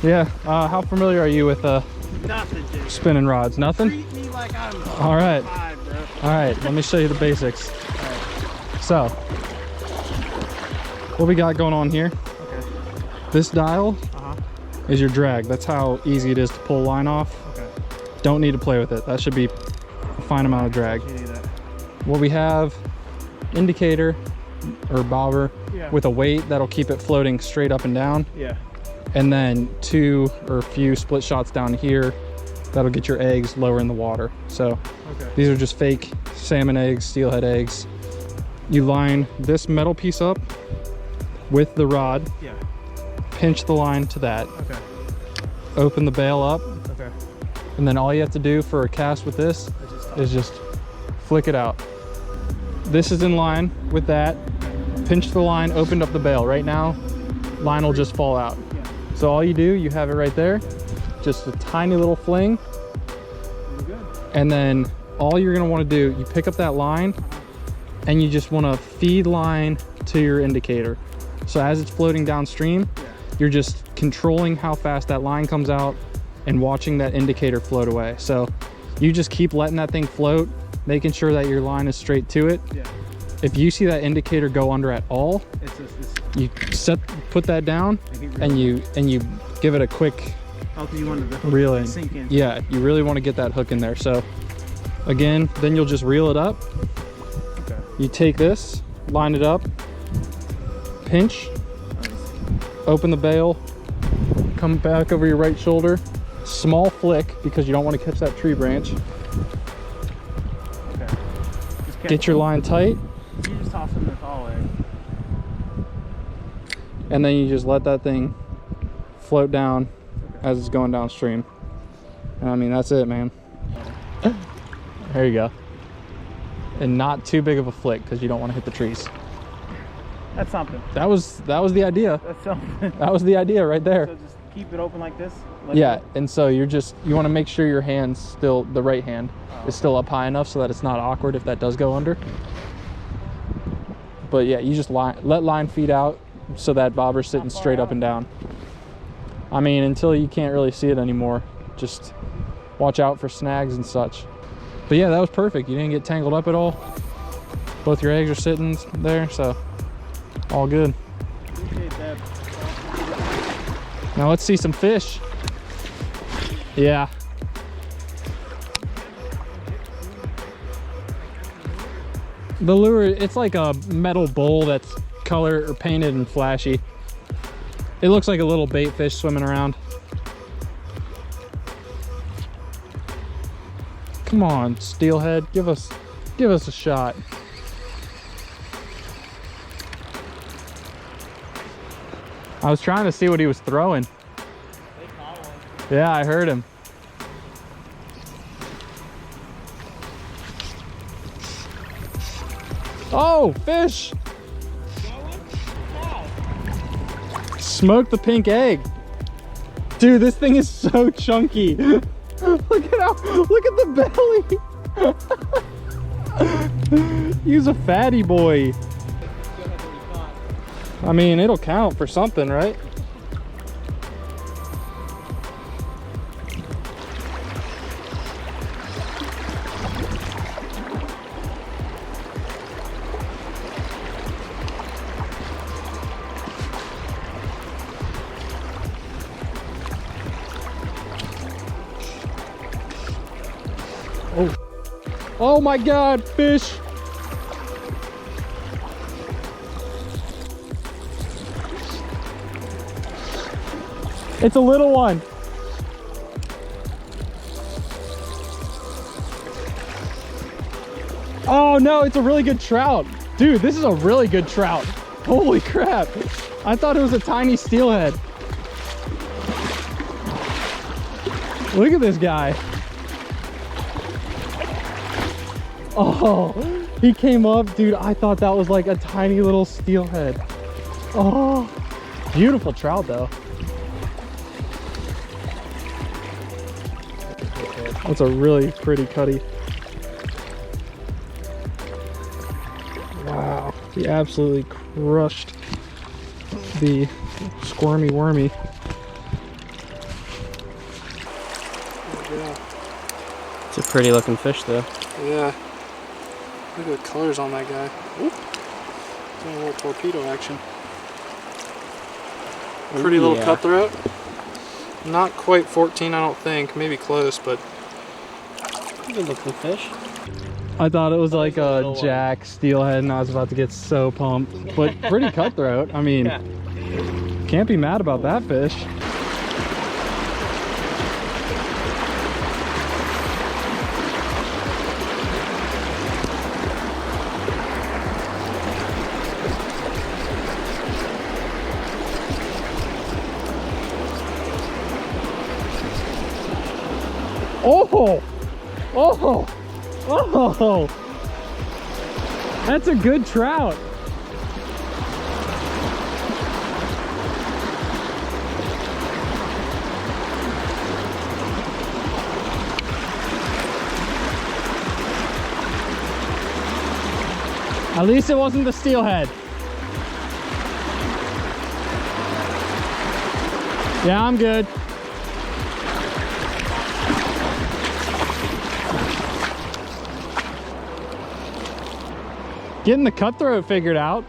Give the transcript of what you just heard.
Yeah. How familiar are you with Nothing, dude. spinning rods? Nothing? Treat me like I'm All right. 5, bro. All right, let me show you the basics. So, what we got going on here, Okay. this dial Uh-huh. is your drag. That's how easy it is to pull line off. Okay. Don't need to play with it. That should be a fine amount of drag. You do that. What we have, indicator or bobber Yeah. with a weight that'll keep it floating straight up and down. Yeah. And then 2 or a few split shots down here that'll get your eggs lower in the water. So Okay. these are just fake salmon eggs, steelhead eggs. You line this metal piece up with the rod, Yeah. pinch the line to that, Okay. open the bail up, Okay. and then all you have to do for a cast with this is just flick it out. This is in line with that. Pinch the line, opened up the bail. Right now, line will just fall out. Yeah. So all you do, you have it right there, just a tiny little fling, You're good. and then all you're gonna wanna do, you pick up that line, and you just wanna feed line to your indicator. So as it's floating downstream, Yeah. you're just controlling how fast that line comes out and watching that indicator float away. So you just keep letting that thing float, making sure that your line is straight to it. Yeah. If you see that indicator go under at all, It's just you put that down and you give it a quick oh, 'cause you wanted the hook reel to in. sink in. Yeah, you really want to get that hook in there. So again, then you'll just reel it up. Okay. You take this, line it up, pinch, open the bail, come back over your right shoulder, small flick because you don't want to catch that tree branch. Okay. Just catch Get your them. line tight, You just toss them in the tall egg. and then you just let that thing float down as it's going downstream. And I mean, that's it, man. There you go. And not too big of a flick because you don't want to hit the trees. That's something. That was the idea. That's something. That was the idea right there. So just keep it open like this? Let Yeah, it go? and so you want to make sure your hand's still, the right hand is still up high enough so that it's not awkward if that does go under. But yeah, you just let line feed out so that bobber's sitting straight up and down. I mean, until you can't really see it anymore, just watch out for snags and such. But yeah, that was perfect. You didn't get tangled up at all. Both your eggs are sitting there, so all good. Appreciate that. Now let's see some fish. Yeah. The lure, it's like a metal bowl that's colored or painted and flashy. It looks like a little bait fish swimming around. Come on, Steelhead, give us a shot. I was trying to see what he was throwing. Yeah, I heard him. Oh, fish! Smoked the pink egg. Dude, this thing is so chunky. Look at the belly. He's a fatty boy. I mean, it'll count for something, right? Oh. Oh my God, fish. It's a little one. Oh no, it's a really good trout. Dude, this is a really good trout. Holy crap. I thought it was a tiny steelhead. Look at this guy. Oh, he came up, dude. I thought that was like a tiny little steelhead. Oh, beautiful trout though. That's a really pretty cutty. Wow, he absolutely crushed the squirmy wormy. pretty looking fish though. Yeah. Look at the colors on that guy. Oop. Doing a little torpedo action. Pretty little cutthroat. Not quite 14, I don't think. Maybe close, but Good looking fish. I thought it was like a jack steelhead, and I was about to get so pumped. But pretty cutthroat. I mean, can't be mad about that fish. Oh! Oh! Oh! That's a good trout. At least it wasn't the steelhead. Yeah, I'm good. Getting the cutthroat figured out.